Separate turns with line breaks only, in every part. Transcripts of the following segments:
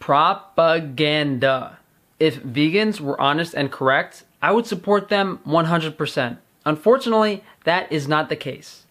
Propaganda. If vegans were honest and correct, I would support them 100%. Unfortunately, that is not the case.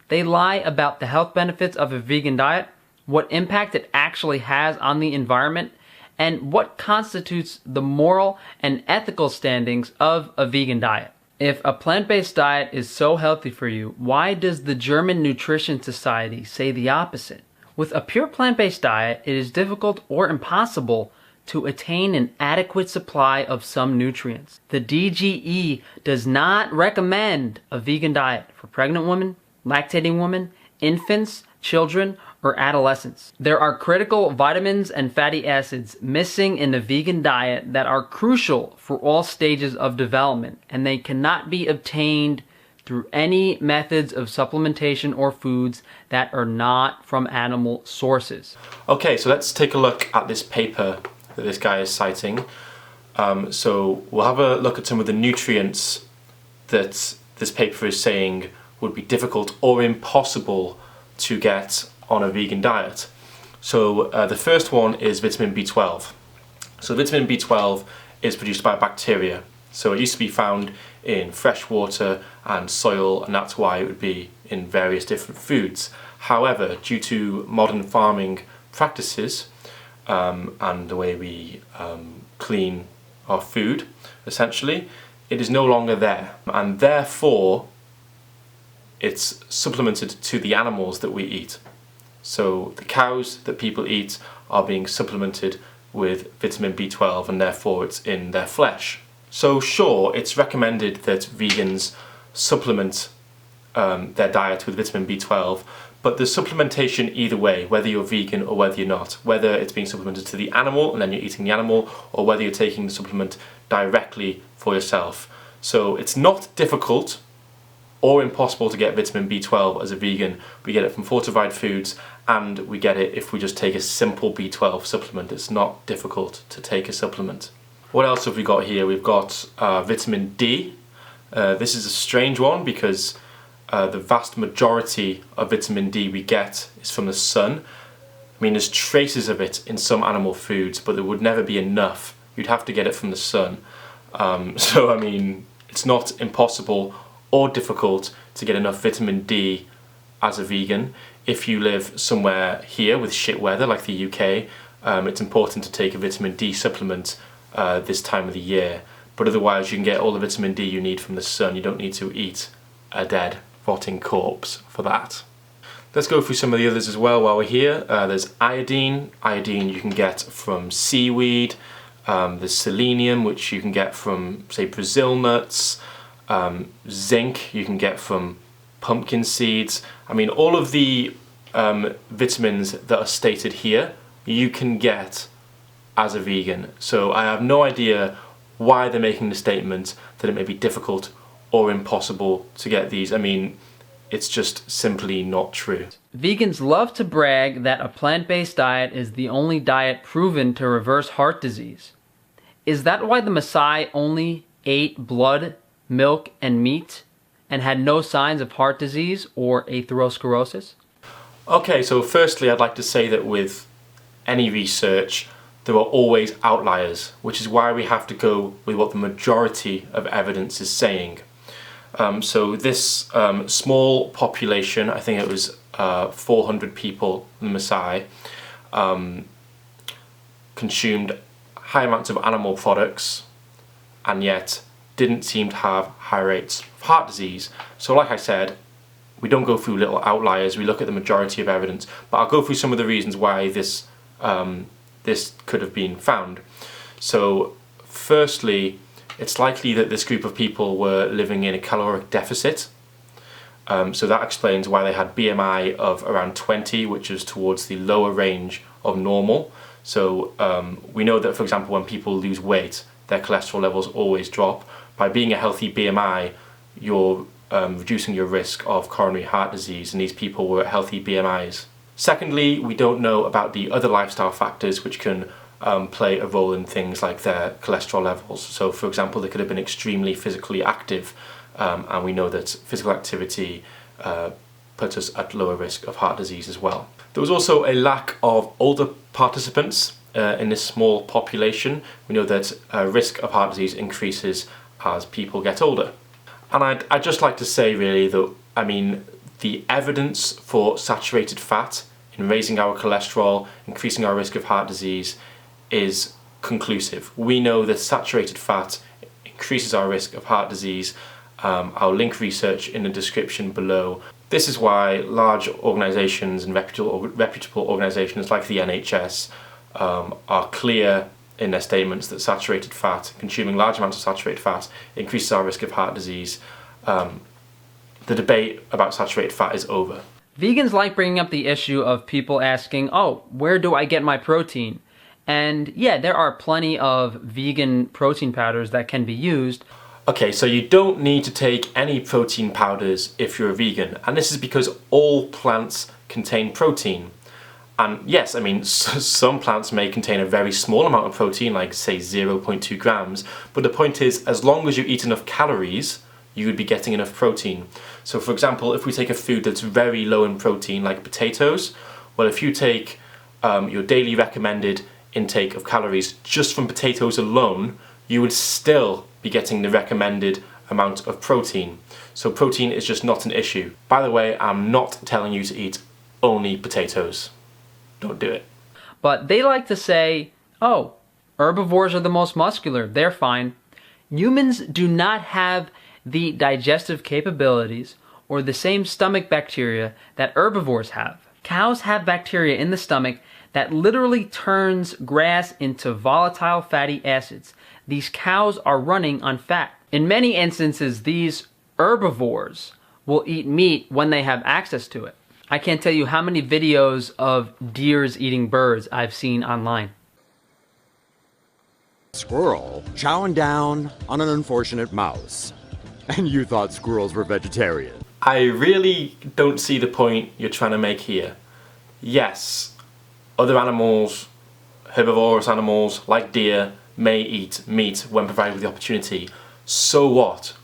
They lie about the health benefits of a vegan diet, what impact it actually has on the environment, and what constitutes the moral and ethical standings of a vegan diet. If a plant-based diet is so healthy for you, why does the German Nutrition Society say the opposite? With a pure plant-based diet, it is difficult or impossible to attain an adequate supply of some nutrients. The DGE does not recommend a vegan diet for pregnant women, lactating women, infants, children, or adolescents. There are critical vitamins and fatty acids missing in the vegan diet that are crucial for all stages of development, and they cannot be obtained through any methods of supplementation or foods that are not from animal sources.
Okay, so let's take a look at this paper that this guy is citing. So we'll have a look at some of the nutrients that this paper is saying would be difficult or impossible to get on a vegan diet. So the first one is vitamin B12. So vitamin B12 is produced by bacteria. So it used to be found in fresh water and soil, and that's why it would be in various different foods. However, due to modern farming practices and the way we clean our food, essentially, it is no longer there, and therefore it's supplemented to the animals that we eat. So the cows that people eat are being supplemented with vitamin B12, and therefore it's in their flesh. So sure, it's recommended that vegans supplement their diet with vitamin B12, but the supplementation either way, whether you're vegan or whether you're not, whether it's being supplemented to the animal and then you're eating the animal, or whether you're taking the supplement directly for yourself. So it's not difficult or impossible to get vitamin B12 as a vegan. We get it from fortified foods, and we get it if we just take a simple B12 supplement. It's not difficult to take a supplement. What else have we got here? We've got vitamin D. This is a strange one because the vast majority of vitamin D we get is from the sun. I mean, there's traces of it in some animal foods, but there would never be enough. You'd have to get it from the sun. So I mean, it's not impossible or difficult to get enough vitamin D as a vegan. If you live somewhere here with shit weather like the UK, it's important to take a vitamin D supplement this time of the year, but otherwise you can get all the vitamin D you need from the sun. You don't need to eat a dead, rotting corpse for that. Let's go through some of the others as well while we're here. There's iodine. Iodine you can get from seaweed. There's selenium, which you can get from, say, Brazil nuts. Zinc you can get from pumpkin seeds. I mean, all of the vitamins that are stated here you can get as a vegan. So I have no idea why they're making the statement that it may be difficult or impossible to get these. I mean, it's just simply not true.
Vegans love to brag that a plant-based diet is the only diet proven to reverse heart disease. Is that why the Maasai only ate blood, milk, and meat and had no signs of heart disease or atherosclerosis?
Okay, so firstly I'd like to say that with any research there are always outliers, which is why we have to go with what the majority of evidence is saying. So this small population, I think it was 400 people in the Maasai, consumed high amounts of animal products and yet didn't seem to have high rates of heart disease. So like I said, we don't go through little outliers, we look at the majority of evidence, but I'll go through some of the reasons why this could have been found. So firstly, it's likely that this group of people were living in a caloric deficit. So that explains why they had BMI of around 20, which is towards the lower range of normal. So we know that, for example, when people lose weight, their cholesterol levels always drop. By being a healthy BMI, you're reducing your risk of coronary heart disease, and these people were at healthy BMIs. Secondly, we don't know about the other lifestyle factors which can play a role in things like their cholesterol levels. So for example, they could have been extremely physically active, and we know that physical activity puts us at lower risk of heart disease as well. There was also a lack of older participants in this small population. We know that risk of heart disease increases as people get older. And I'd just like to say really that, I mean, the evidence for saturated fat in raising our cholesterol, increasing our risk of heart disease is conclusive. We know that saturated fat increases our risk of heart disease. I'll link research in the description below. This is why large organisations and reputable organisations like the NHS are clear in their statements that saturated fat, consuming large amounts of saturated fat, increases our risk of heart disease. The debate about saturated fat is over.
Vegans like bringing up the issue of people asking, oh, where do I get my protein? And yeah, there are plenty of vegan protein powders that can be used.
Okay, so you don't need to take any protein powders if you're a vegan, and this is because all plants contain protein. And yes, I mean, some plants may contain a very small amount of protein, like say 0.2 grams, but the point is, as long as you eat enough calories, you would be getting enough protein. So for example, if we take a food that's very low in protein, like potatoes, well, if you take your daily recommended intake of calories just from potatoes alone, you would still be getting the recommended amount of protein. So protein is just not an issue. By the way, I'm not telling you to eat only potatoes. Don't do it.
But they like to say, oh, herbivores are the most muscular, they're fine. Humans do not have the digestive capabilities or the same stomach bacteria that herbivores have. Cows have bacteria in the stomach that literally turns grass into volatile fatty acids. These cows are running on fat. In many instances, these herbivores will eat meat when they have access to it. I can't tell you how many videos of deers eating birds I've seen online.
Squirrel chowing down on an unfortunate mouse. And you thought squirrels were vegetarian.
I really don't see the point you're trying to make here. Yes, other animals, herbivorous animals like deer, may eat meat when provided with the opportunity. So what?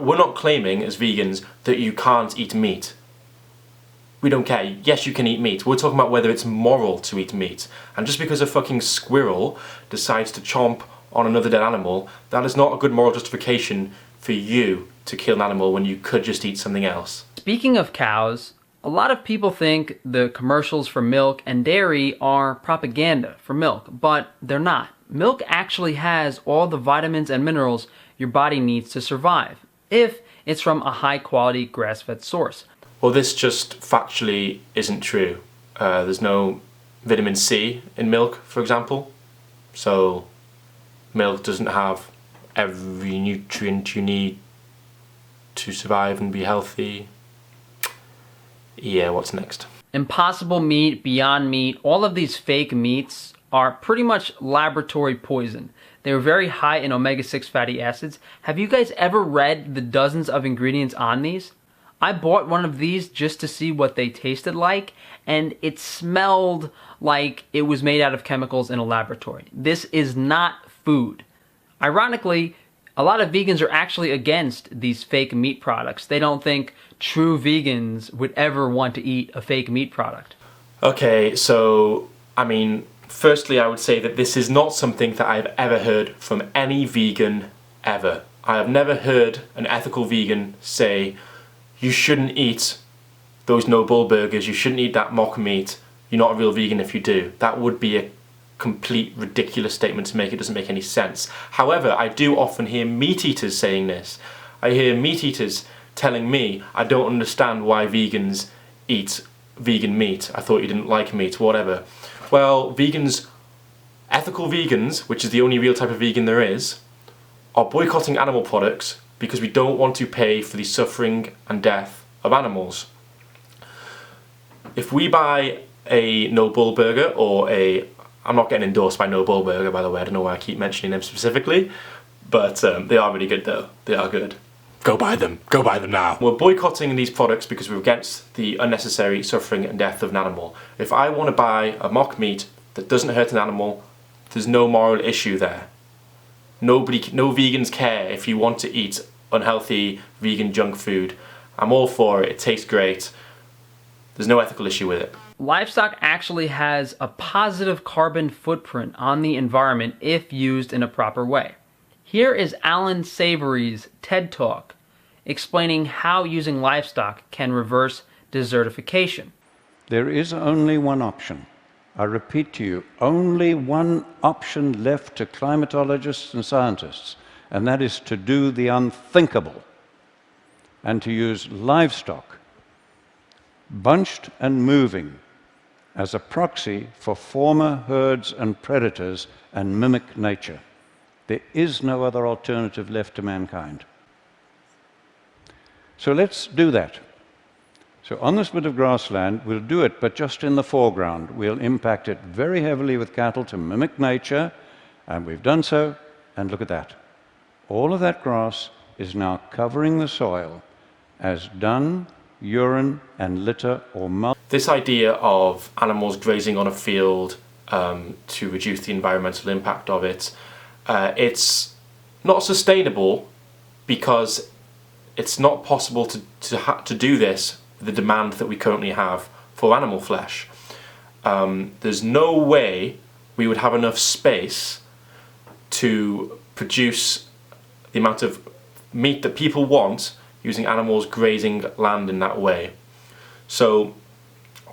We're not claiming as vegans that you can't eat meat. We don't care. Yes, you can eat meat. We're talking about whether it's moral to eat meat. And just because a fucking squirrel decides to chomp on another dead animal, that is not a good moral justification for you to kill an animal when you could just eat something else.
Speaking of cows, a lot of people think the commercials for milk and dairy are propaganda for milk, but they're not. Milk actually has all the vitamins and minerals your body needs to survive, if it's from a high-quality grass-fed source.
Well, this just factually isn't true. There's no vitamin C in milk, for example, so milk doesn't have every nutrient you need to survive and be healthy. Yeah, what's next?
Impossible Meat, Beyond Meat, all of these fake meats are pretty much laboratory poison. They're very high in omega-6 fatty acids. Have you guys ever read the dozens of ingredients on these? I bought one of these just to see what they tasted like, and it smelled like it was made out of chemicals in a laboratory. This is not food. Ironically, a lot of vegans are actually against these fake meat products. They don't think true vegans would ever want to eat a fake meat product.
Okay, so, I mean, firstly I would say that this is not something that I've ever heard from any vegan ever. I have never heard an ethical vegan say, you shouldn't eat those no-bull burgers, you shouldn't eat that mock meat, you're not a real vegan if you do. That would be a complete ridiculous statement to make. It doesn't make any sense. However, I do often hear meat eaters saying this. I hear meat eaters telling me, I don't understand why vegans eat vegan meat. I thought you didn't like meat, whatever. Well, vegans, ethical vegans, which is the only real type of vegan there is, are boycotting animal products because we don't want to pay for the suffering and death of animals. If we buy a no-bull burger or I'm not getting endorsed by No-Bull Burger, by the way. I don't know why I keep mentioning them specifically, but they are really good though. They are good. Go buy them. Go buy them now. We're boycotting these products because we're against the unnecessary suffering and death of an animal. If I want to buy a mock meat that doesn't hurt an animal, there's no moral issue there. No vegans care if you want to eat unhealthy vegan junk food. I'm all for it. It tastes great. There's no ethical issue with it.
Livestock actually has a positive carbon footprint on the environment if used in a proper way. Here is Alan Savory's TED Talk explaining how using livestock can reverse desertification.
There is only one option. I repeat to you, only one option left to climatologists and scientists, and that is to do the unthinkable and to use livestock, bunched and moving, as a proxy for former herds and predators and mimic nature. There is no other alternative left to mankind. So let's do that. So on this bit of grassland, we'll do it, but just in the foreground. We'll impact it very heavily with cattle to mimic nature, and we've done so, and look at that. All of that grass is now covering the soil as dung, urine, and litter or mulch.
This idea of animals grazing on a field to reduce the environmental impact of it, it's not sustainable because it's not possible to do this with the demand that we currently have for animal flesh. There's no way we would have enough space to produce the amount of meat that people want using animals grazing land in that way. So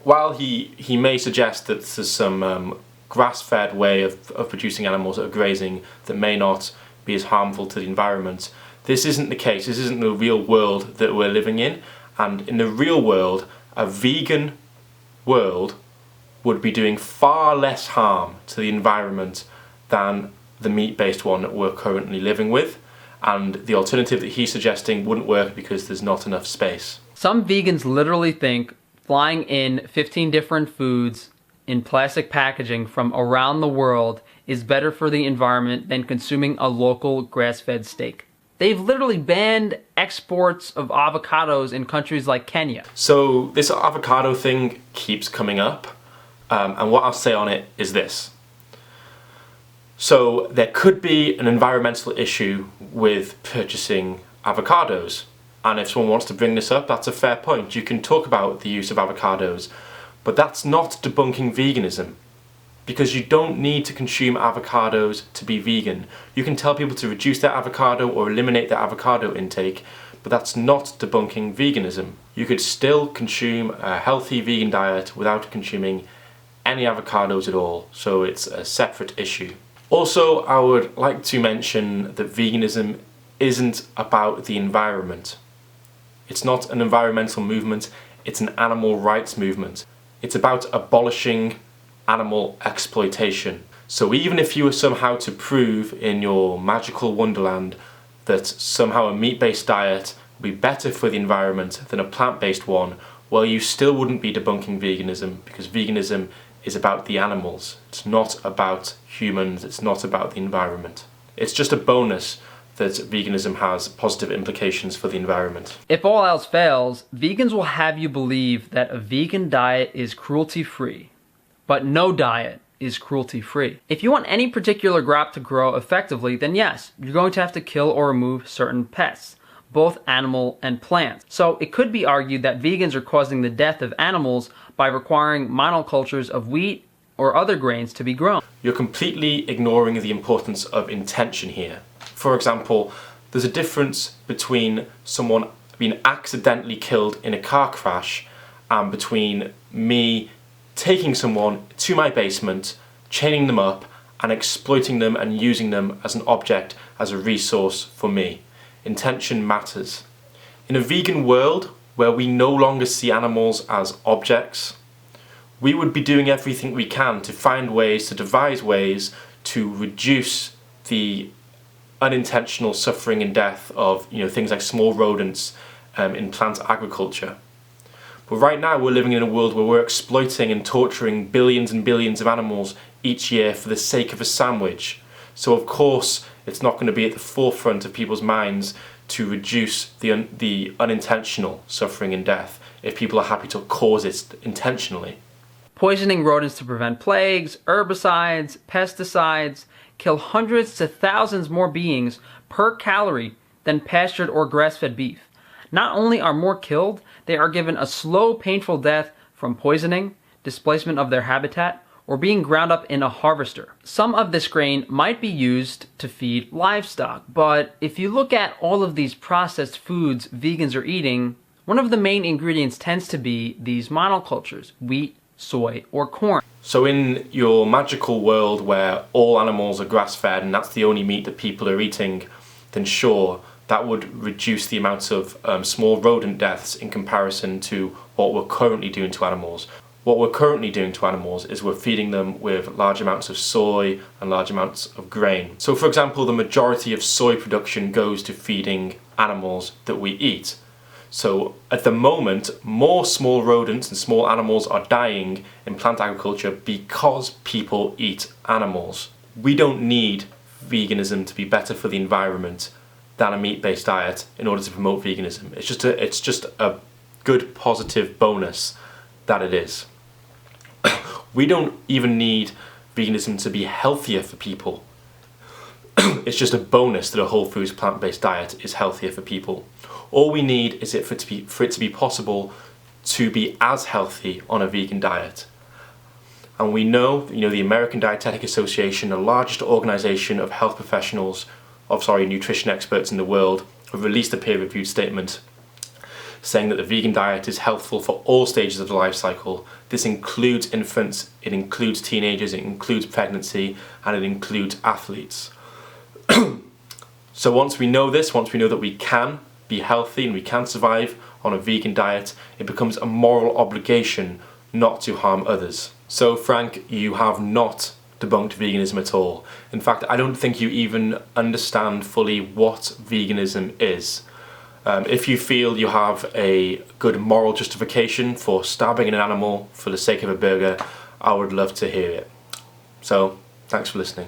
while he may suggest that there's some grass-fed way of producing animals that are grazing that may not be as harmful to the environment, this isn't the case. This isn't the real world that we're living in. And in the real world, a vegan world would be doing far less harm to the environment than the meat-based one that we're currently living with. And the alternative that he's suggesting wouldn't work because there's not enough space.
Some vegans literally think flying in 15 different foods in plastic packaging from around the world is better for the environment than consuming a local grass-fed steak. They've literally banned exports of avocados in countries like Kenya.
So this avocado thing keeps coming up, and what I'll say on it is this. So there could be an environmental issue with purchasing avocados, and if someone wants to bring this up, that's a fair point. You can talk about the use of avocados, but that's not debunking veganism, because you don't need to consume avocados to be vegan. You can tell people to reduce their avocado or eliminate their avocado intake, but that's not debunking veganism. You could still consume a healthy vegan diet without consuming any avocados at all, so it's a separate issue. Also, I would like to mention that veganism isn't about the environment. It's not an environmental movement, it's an animal rights movement. It's about abolishing animal exploitation. So even if you were somehow to prove in your magical wonderland that somehow a meat-based diet would be better for the environment than a plant-based one, well, you still wouldn't be debunking veganism, because veganism is about the animals. It's not about humans, it's not about the environment. It's just a bonus that veganism has positive implications for the environment.
If all else fails, vegans will have you believe that a vegan diet is cruelty-free, but no diet is cruelty-free. If you want any particular crop to grow effectively, then yes, you're going to have to kill or remove certain pests, both animal and plant. So it could be argued that vegans are causing the death of animals by requiring monocultures of wheat or other grains to be grown.
You're completely ignoring the importance of intention here. For example, there's a difference between someone being accidentally killed in a car crash and between me taking someone to my basement, chaining them up and exploiting them and using them as an object, as a resource for me. Intention matters. In a vegan world where we no longer see animals as objects, we would be doing everything we can to find ways, to devise ways to reduce the unintentional suffering and death of things like small rodents in plant agriculture. But right now we're living in a world where we're exploiting and torturing billions and billions of animals each year for the sake of a sandwich. So of course it's not going to be at the forefront of people's minds to reduce the unintentional suffering and death if people are happy to cause it intentionally.
Poisoning rodents to prevent plagues, herbicides, pesticides kill hundreds to thousands more beings per calorie than pastured or grass-fed beef. Not only are more killed, they are given a slow, painful death from poisoning, displacement of their habitat, or being ground up in a harvester. Some of this grain might be used to feed livestock, but if you look at all of these processed foods vegans are eating, one of the main ingredients tends to be these monocultures, wheat, soy, or corn.
So in your magical world where all animals are grass-fed and that's the only meat that people are eating, then sure, that would reduce the amount of small rodent deaths in comparison to what we're currently doing to animals. What we're currently doing to animals is we're feeding them with large amounts of soy and large amounts of grain. So for example, the majority of soy production goes to feeding animals that we eat. So at the moment, more small rodents and small animals are dying in plant agriculture because people eat animals. We don't need veganism to be better for the environment than a meat-based diet in order to promote veganism. It's just a good positive bonus that it is. We don't even need veganism to be healthier for people. It's just a bonus that a whole foods plant-based diet is healthier for people. All we need is for it to be possible to be as healthy on a vegan diet. And we know, the American Dietetic Association, the largest organization of health professionals, nutrition experts in the world, have released a peer-reviewed statement saying that the vegan diet is healthful for all stages of the life cycle. This includes infants, it includes teenagers, it includes pregnancy, and it includes athletes. So once we know this, once we know that we can be healthy and we can survive on a vegan diet, it becomes a moral obligation not to harm others. So Frank, you have not debunked veganism at all. In fact, I don't think you even understand fully what veganism is. If you feel you have a good moral justification for stabbing an animal for the sake of a burger, I would love to hear it. So, thanks for listening.